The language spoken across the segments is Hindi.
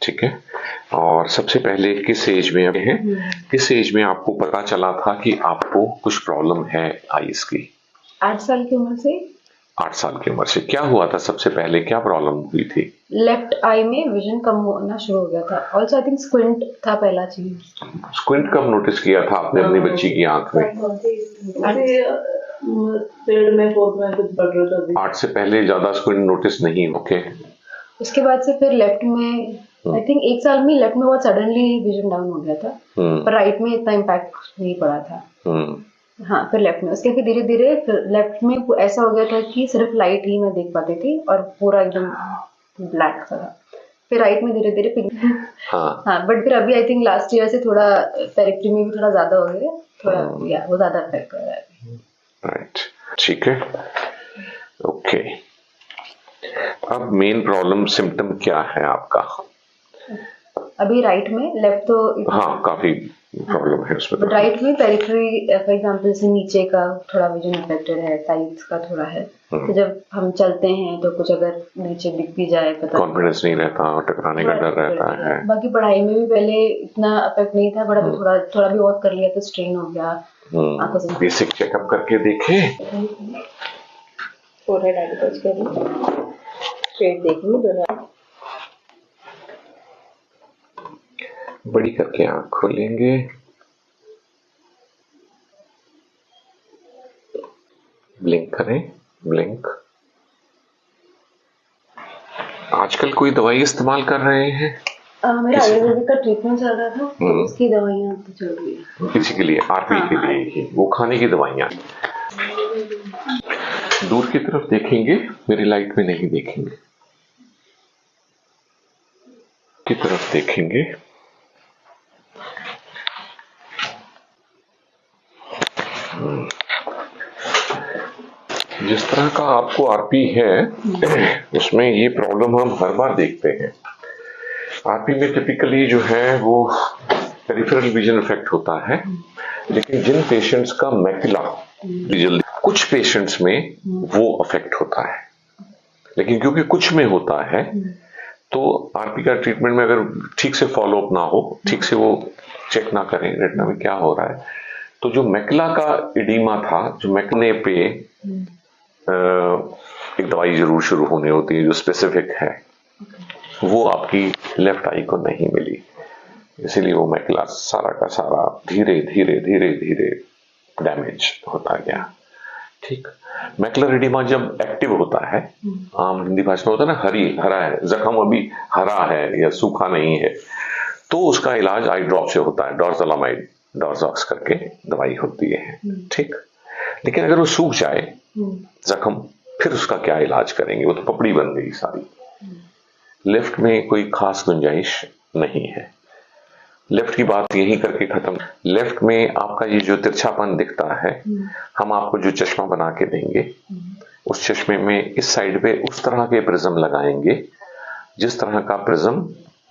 ठीक है। और सबसे पहले किस एज में हैं, किस एज में आपको पता चला था कि आपको कुछ प्रॉब्लम है आईज की? 8 साल की उम्र से। 8 साल की उम्र से क्या हुआ था? सबसे पहले क्या प्रॉब्लम हुई थी? लेफ्ट आई में विजन कम होना शुरू हो गया था। ऑल्सो आई थिंक स्क्विंट था पहला चीज। स्क्विंट कब नोटिस किया था आपने अपनी बच्ची की आंख में? पेड़ में फोर्थ में कुछ बढ़ रहा था। 8 से पहले ज्यादा स्क्विंट नोटिस नहीं? ओके। उसके बाद से फिर लेफ्ट में आई थिंक 1 साल में लेफ्ट में बहुत सडनली विजन डाउन हो गया था, पर राइट में इतना इम्पैक्ट नहीं पड़ा था। हाँ, फिर लेफ्ट में, उसके फिर धीरे धीरे लेफ्ट में ऐसा हो गया था कि सिर्फ लाइट ही मैं देख पाती थी और पूरा एकदम ब्लैक था। फिर राइट में धीरे धीरे हाँ, बट फिर अभी आई थिंक लास्ट ईयर से थोड़ा पेरिफेरी में भी थोड़ा ज्यादा हो गया, थोड़ा या वो ज्यादा अफेक्ट कर रहा है। राइट, ठीक है, ओके। अब मेन प्रॉब्लम सिम्टम क्या है आपका? अभी राइट में, लेफ्ट तो हाँ काफी प्रॉब्लम है उसमें। बट राइट में पेरिफेरी फॉर एग्जांपल से नीचे का थोड़ा विजन अफेक्टेड है, साइड्स का थोड़ा है। तो जब हम चलते हैं तो कुछ अगर नीचे दिख भी जाए, पता कॉन्फिडेंस नहीं रहता, टकराने का डर रहता है। बाकी पढ़ाई में भी पहले इतना अफेक्ट नहीं था, बट अभी थोड़ा भी और कर लिया तो स्ट्रेन हो गया आंखों से। बेसिक चेकअप करके देखे, फोरहेड आइडिकल्स के लिए स्ट्रेट देखेंगे दोनों। बड़ी करके आंख खोलेंगे, ब्लिंक करें, ब्लिंक। आजकल कोई दवाई इस्तेमाल कर रहे हैं? मेरा आयुर्वेदिक का ट्रीटमेंट चल रहा था, तो उसकी दवाइयाँ तो चल रही है किसी के लिए, आरपी के लिए ही, वो खाने की दवाइयाँ। दूर की तरफ देखेंगे, मेरी लाइट में नहीं देखेंगे, की तरफ देखेंगे। जिस तरह का आपको आरपी है उसमें ये प्रॉब्लम हम हर बार देखते हैं। आरपी में टिपिकली जो है वो पेरिफेरल विजन इफेक्ट होता है, लेकिन जिन पेशेंट्स का मैकुला जल्दी, कुछ पेशेंट्स में वो अफेक्ट होता है, लेकिन क्योंकि कुछ में होता है तो आरपी का ट्रीटमेंट में अगर ठीक से फॉलो अप ना हो, ठीक से वो चेक ना करें रेटिना में क्या हो रहा है, तो जो मैकुला का एडिमा था, जो मैकुले पे एक दवाई जरूर शुरू होनी होती है जो स्पेसिफिक है, वो आपकी लेफ्ट आई को नहीं मिली, इसीलिए वो मैकुला सारा का सारा धीरे धीरे धीरे धीरे डैमेज होता गया। ठीक, मैकुलर एडिमा जब एक्टिव होता है, आम हिंदी भाषा में होता है ना, हरा है, जख्म अभी हरा है या सूखा नहीं है, तो उसका इलाज आई ड्रॉप से होता है, डॉर्जोलामाइड, डॉर्जॉक्स करके दवाई होती है। ठीक, लेकिन अगर वो सूख जाए जख्म, फिर उसका क्या इलाज करेंगे? वो तो पपड़ी बन गई सारी। लेफ्ट में कोई खास गुंजाइश नहीं है। लेफ्ट की बात यही करके खत्म। लेफ्ट में आपका ये जो तिरछापन दिखता है, हम आपको जो चश्मा बना के देंगे, उस चश्मे में इस साइड पे उस तरह के प्रिज्म लगाएंगे जिस तरह का प्रिज्म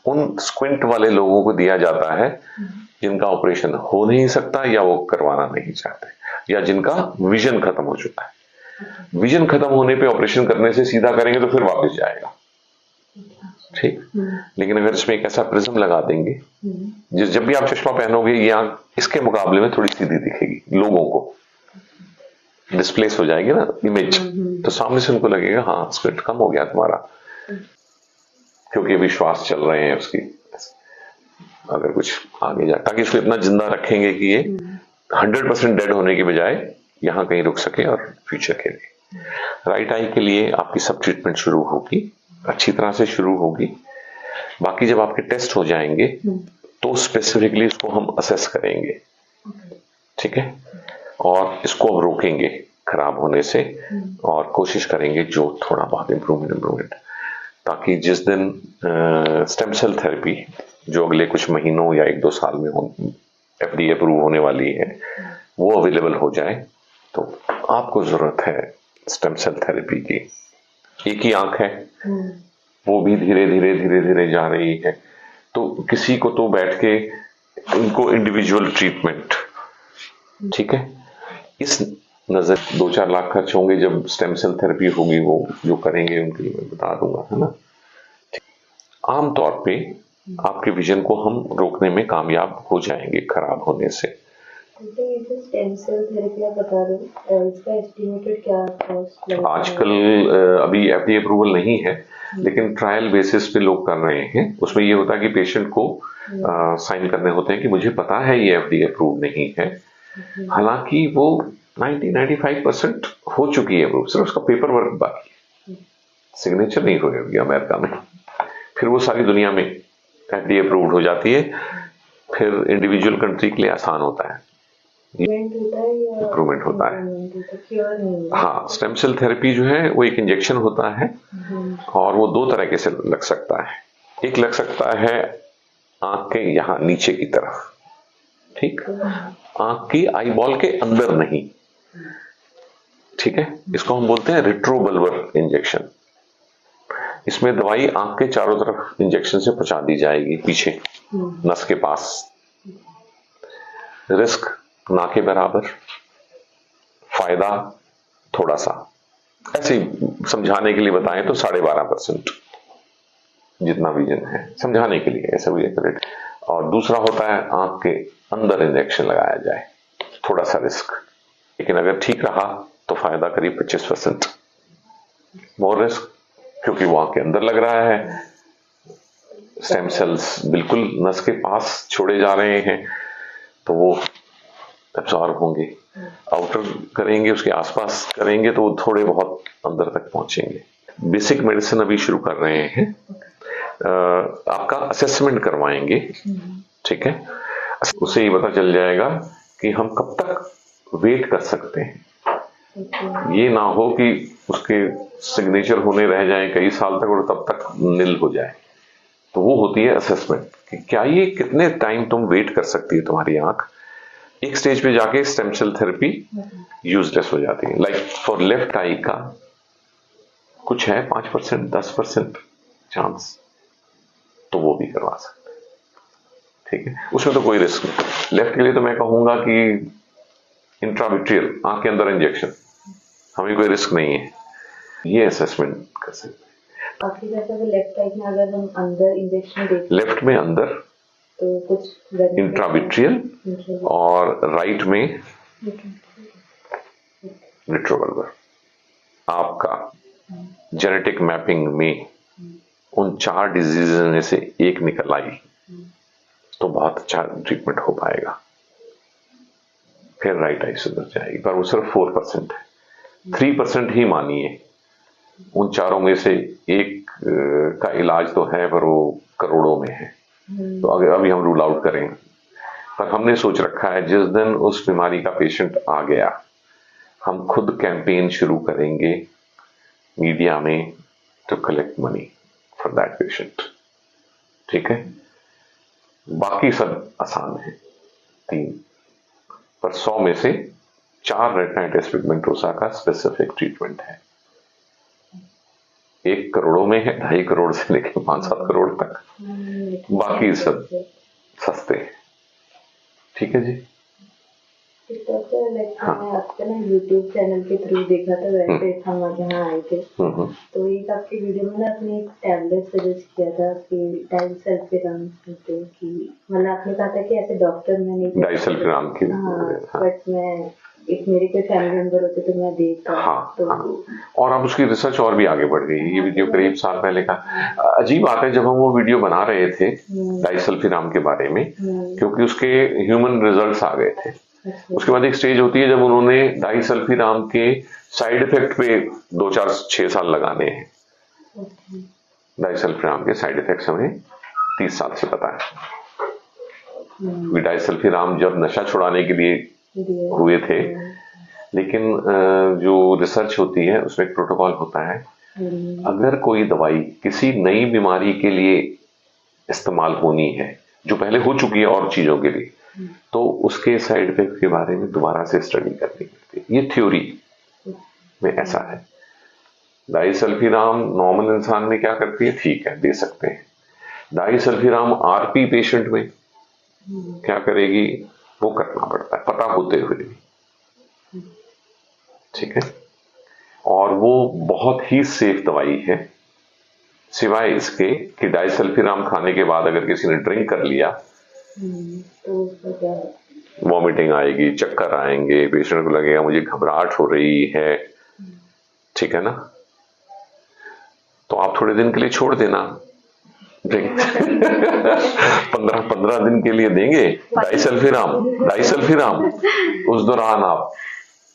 उन स्क्विंट वाले लोगों को दिया जाता है जिनका ऑपरेशन हो नहीं सकता या वो करवाना नहीं चाहते, या जिनका विजन खत्म हो चुका है। विजन खत्म होने पे ऑपरेशन करने से सीधा करेंगे तो फिर वापस जाएगा। ठीक, लेकिन अगर इसमें एक ऐसा प्रिज्म लगा देंगे, जब भी आप चश्मा पहनोगे ये आंख इसके मुकाबले में थोड़ी सीधी दिखेगी, लोगों को डिस्प्लेस हो जाएगी ना इमेज, तो सामने से उनको लगेगा हाँ स्क्विंट कम हो गया तुम्हारा, क्योंकि अभी श्वास चल रहे हैं उसकी। अगर कुछ आगे जा, ताकि इसको इतना जिंदा रखेंगे कि ये 100% डेड होने की बजाय यहाँ कहीं रुक सके और फ्यूचर के लिए। राइट आई के लिए आपकी सब ट्रीटमेंट शुरू होगी, अच्छी तरह से शुरू होगी। बाकी जब आपके टेस्ट हो जाएंगे तो स्पेसिफिकली इसको हम असेस करेंगे, ठीक है, और इसको अब रोकेंगे खराब होने से और कोशिश करेंगे जो थोड़ा बहुत इम्प्रूवमेंट, ताकि जिस दिन स्टेम सेल थेरेपी जो अगले कुछ महीनों या 1-2 साल में FDA अप्रूव होने वाली है, वो अवेलेबल हो जाए, तो आपको जरूरत है स्टेम सेल थेरेपी की। एक ही आंख है, वो भी धीरे धीरे धीरे धीरे जा रही है, तो किसी को तो बैठ के उनको इंडिविजुअल ट्रीटमेंट, ठीक है, इस नजर 2-4 लाख खर्च होंगे जब स्टेम सेल थेरेपी होगी, वो जो करेंगे उनके लिए मैं बता दूंगा, है ना। आमतौर पे आपके विजन को हम रोकने में कामयाब हो जाएंगे खराब होने से। स्टेम सेल थेरेपी आप बता रहे हो, इसका एस्टिमेटेड क्या कॉस्ट? आजकल अभी एफडीए अप्रूवल नहीं है, लेकिन ट्रायल बेसिस पे लोग कर रहे हैं। उसमें ये होता है कि पेशेंट को साइन करने होते हैं कि मुझे पता है ये एफडीए अप्रूव नहीं है, हालांकि वो 90-95% हो चुकी है अप्रूव, सिर्फ उसका पेपर वर्क बाकी है, सिग्नेचर नहीं हो गया अमेरिका में, फिर वो सारी दुनिया में एफडीए अप्रूव्ड हो जाती है, फिर इंडिविजुअल कंट्री के लिए आसान होता है, इम्प्रूवमेंट होता है। हाँ, स्टेम सेल थेरेपी जो है वो एक इंजेक्शन होता है और वो दो तरह के से लग सकता है। एक लग सकता है आंख के यहाँ नीचे की तरफ, ठीक, आंख की आई बॉल के अंदर नहीं, ठीक है, इसको हम बोलते हैं रेट्रोबल्बर इंजेक्शन। इसमें दवाई आंख के चारों तरफ इंजेक्शन से पहुंचा दी जाएगी, पीछे नस के पास। रिस्क ना के बराबर, फायदा थोड़ा सा, ऐसे समझाने के लिए बताएं तो 12.5% जितना विजन है, समझाने के लिए ऐसा भी एक्यूरेट। और दूसरा होता है आंख के अंदर इंजेक्शन लगाया जाए, थोड़ा सा रिस्क, लेकिन अगर ठीक रहा तो फायदा करीब 25%। मोर रिस्क क्योंकि वो आंख के अंदर लग रहा है, स्टेम सेल्स बिल्कुल नस के पास छोड़े जा रहे हैं, तो वो एब्जॉर्ब होंगे, आउटर करेंगे, उसके आसपास करेंगे तो वो थोड़े बहुत अंदर तक पहुंचेंगे। बेसिक मेडिसिन अभी शुरू कर रहे हैं, आपका असेसमेंट करवाएंगे, ठीक है, उससे ये पता चल जाएगा कि हम कब तक वेट कर सकते हैं। ये ना हो कि उसके सिग्नेचर होने रह जाए कई साल तक और तब तक निल हो जाए, तो वो होती है असेसमेंट कि क्या ये कितने टाइम तुम वेट कर सकती है तुम्हारी आंख। एक स्टेज पे जाके स्टेम सेल थेरेपी यूजलेस हो जाती है। लाइक फॉर लेफ्ट आई का कुछ है 5% 10% चांस, तो वो भी करवा सकते हैं, ठीक है, उसमें तो कोई रिस्क नहीं। लेफ्ट के लिए तो मैं कहूंगा कि इंट्राविट्रियल आंख के अंदर इंजेक्शन, हमें कोई रिस्क नहीं है, ये असेसमेंट कर सकते हैं। लेफ्ट साइड में अगर हम अंदर इंजेक्शन देते, लेफ्ट में अंदर तो कुछ इंट्राविट्रियल और राइट में रेट्रोबल्बर। आपका जेनेटिक मैपिंग में उन 4 डिजीज में से एक निकल आई तो बहुत अच्छा ट्रीटमेंट हो पाएगा, फिर राइट आई सुधर जाएगी, पर वो सिर्फ 4% है। 3% ही मानिए, उन चारों में से एक का इलाज तो है पर वो करोड़ों में है, तो अगर अभी हम रूल आउट करें, पर हमने सोच रखा है जिस दिन उस बीमारी का पेशेंट आ गया, हम खुद कैंपेन शुरू करेंगे मीडिया में to collect money for that patient, ठीक है। बाकी सब आसान है 3, पर 100 में से 4 रेटिनाइटिस पिगमेंटोसा का स्पेसिफिक ट्रीटमेंट है। 1 करोड़ों में है, 2.5 करोड़ से लेकर 5-7 करोड़ तक, बाकी सब सस्ते हैं, ठीक है जी। हाँ। मैंने आपका ना यूट्यूब चैनल के थ्रू देखा था, वैसे हम जहाँ आए थे, तो एक आपके वीडियो में ना आपने एक टैबलेट सजेस्ट किया था कि डाइसल्फिराम, कि मतलब आपने कहा था कि ऐसे डॉक्टर में नहीं डाइसल्फिराम की, बट मैं एक मेरे कोई फैमिली मेंबर होते तो मैं देखता। हाँ, तो हाँ। और अब उसकी रिसर्च और भी आगे बढ़ गई। ये वीडियो करीब साल पहले का। अजीब बात है, जब हम वो वीडियो बना रहे थे डाइसल्फिराम के बारे में, क्योंकि उसके ह्यूमन रिजल्ट्स आ गए थे, उसके बाद एक स्टेज होती है जब उन्होंने डाइसल्फिराम के साइड इफेक्ट पे 2-4-6 साल लगाने हैं। डाइसल्फिराम के साइड इफेक्ट्स हमें 30 साल से पता है। डाइसल्फिराम जब नशा छुड़ाने के लिए हुए थे, लेकिन जो रिसर्च होती है उसमें एक प्रोटोकॉल होता है, अगर कोई दवाई किसी नई बीमारी के लिए इस्तेमाल होनी है जो पहले हो चुकी है और चीजों के लिए, तो उसके साइड इफेक्ट के बारे में दोबारा से स्टडी करनी पड़ती है। ये थ्योरी में ऐसा है। डाइसल्फिराम नॉर्मल इंसान में क्या करती है, ठीक है, दे सकते हैं। डाइसल्फिराम आरपी पेशेंट में क्या करेगी, वो करना पड़ता है पता होते हुए भी, ठीक है। और वो बहुत ही सेफ दवाई है, सिवाय इसके कि डाइसल्फिराम खाने के बाद अगर किसी ने ड्रिंक कर लिया तो उसका क्या है? वॉमिटिंग आएगी, चक्कर आएंगे, पेशेंट को लगेगा मुझे घबराहट हो रही है, ठीक है ना। तो आप थोड़े दिन के लिए छोड़ देना ड्रिंक 15 दिन के लिए देंगे डाइसल्फिराम, उस दौरान आप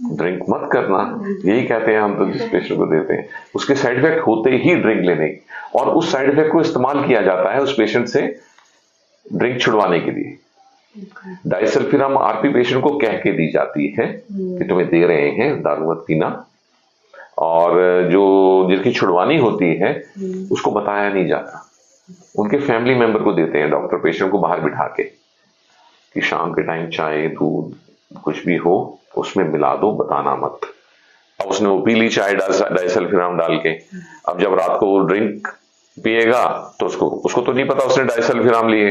ड्रिंक मत करना। यही कहते हैं हम तो जिस पेशेंट को देते हैं। उसके साइड इफेक्ट होते ही ड्रिंक लेने, और उस साइड इफेक्ट को इस्तेमाल किया जाता है उस पेशेंट से ड्रिंक छुड़वाने के लिए। डाइसल्फिराम आरपी पेशेंट को कह के दी जाती है कि तुम्हें दे रहे हैं, दारू मत पीना, और जो जिनकी छुड़वानी होती है उसको बताया नहीं जाता, उनके फैमिली मेंबर को देते हैं डॉक्टर पेशेंट को बाहर बिठा के कि शाम के टाइम चाय दूध कुछ भी हो उसमें मिला दो, बताना मत। अब उसने वो पी ली चाय डाइसल्फिराम डाल के, अब जब रात को वो ड्रिंक पिएगा तो उसको तो नहीं पता उसने डाइसल्फिराम लिए,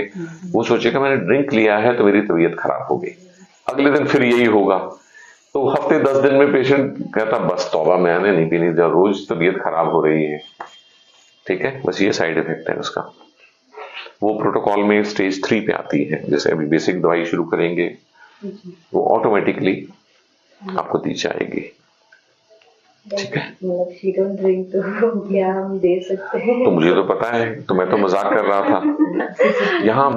वो सोचेगा मैंने ड्रिंक लिया है तो मेरी तबीयत खराब हो गई। अगले दिन फिर यही होगा, तो हफ्ते 10 दिन में पेशेंट कहता बस तौबा मैंने नहीं पीनी, रोज तबीयत खराब हो रही है, ठीक है। बस ये साइड इफेक्ट है उसका। वो प्रोटोकॉल में स्टेज 3 पे आती है। जैसे अभी बेसिक दवाई शुरू करेंगे वो ऑटोमेटिकली आपको दी जाएगी, ठीक है। मतलब शी डोंट ड्रिंक तो क्या हम दे सकते हैं? तो मुझे तो पता है, तो मैं तो मजाक कर रहा था। यहाँ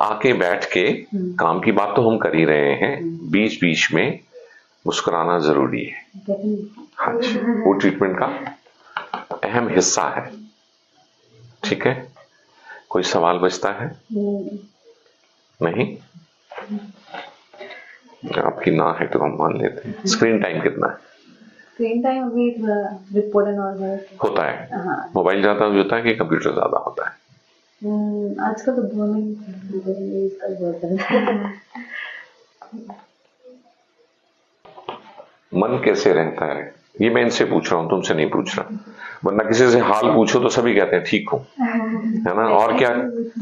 आके बैठ के काम की बात तो हम कर ही रहे हैं, बीच बीच में मुस्कुराना जरूरी है। हाँ जी, वो ट्रीटमेंट का अहम हिस्सा है, ठीक है। कोई सवाल बचता है? नहीं? आपकी ना है तो हम मान लेते हैं। स्क्रीन टाइम कितना है? स्क्रीन टाइम अभी थोड़ा रिपोर्ट एंड ऑल होता है। हाँ। मोबाइल ज्यादा होता है कि कंप्यूटर ज्यादा होता है? आजकल तो दोनों ही इसका बहुत है। मन कैसे रहता है ये मैं इनसे पूछ रहा हूँ, तुमसे नहीं पूछ रहा, वरना किसी से हाल पूछो तो सभी कहते हैं ठीक हूँ, है ना। और क्या,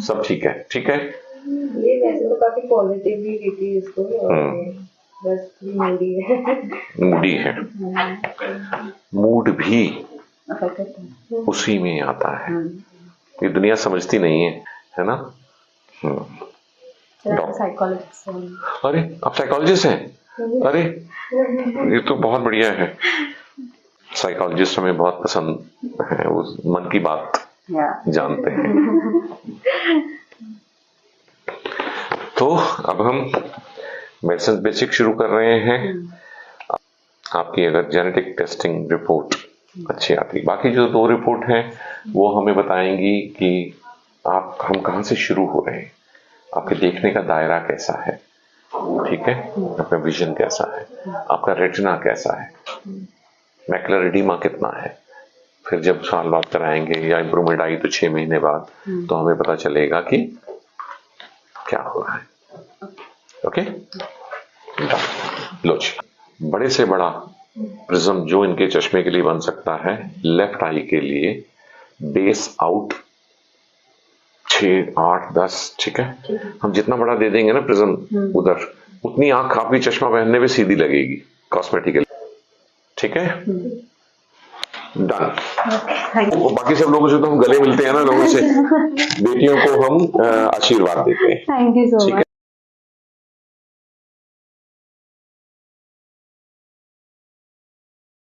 सब ठीक है, ठीक है। ये वैसे तो काफी पॉजिटिव भी लेती है इसको, बस मूडी है। मूडी है, मूड भी उसी में आता है, ये दुनिया समझती नहीं है ना। साइकोलॉजिस्ट। अरे आप साइकोलॉजिस्ट हैं? अरे ये तो बहुत बढ़िया है, साइकोलॉजिस्ट हमें बहुत पसंद है, वो मन की बात जानते हैं। तो अब हम मेडिसिन बेसिक शुरू कर रहे हैं। आपकी अगर जेनेटिक टेस्टिंग रिपोर्ट अच्छी आती, बाकी जो 2 रिपोर्ट हैं वो हमें बताएंगी कि हम कहाँ से शुरू हो रहे हैं, आपके देखने का दायरा कैसा है, ठीक है, आपका विजन कैसा है, आपका रेटिना कैसा है, मैकुलर एडिमा कितना है। फिर जब साल बाद कराएंगे या इम्प्रूवमेंट आई तो 6 महीने बाद, तो हमें पता चलेगा कि क्या हो रहा है। ओके, लो जी, बड़े से बड़ा प्रिज्म जो इनके चश्मे के लिए बन सकता है, लेफ्ट आई के लिए बेस आउट 6, 8, 10, ठीक है। हम जितना बड़ा दे देंगे ना प्रिज्म उधर, उतनी आंख आपकी चश्मा पहनने में सीधी लगेगी कॉस्मेटिकली, ठीक है। डन। बाकी सब लोगों से तो हम गले मिलते हैं ना, लोगों से, बेटियों को हम आशीर्वाद देते हैं। Thank you so much.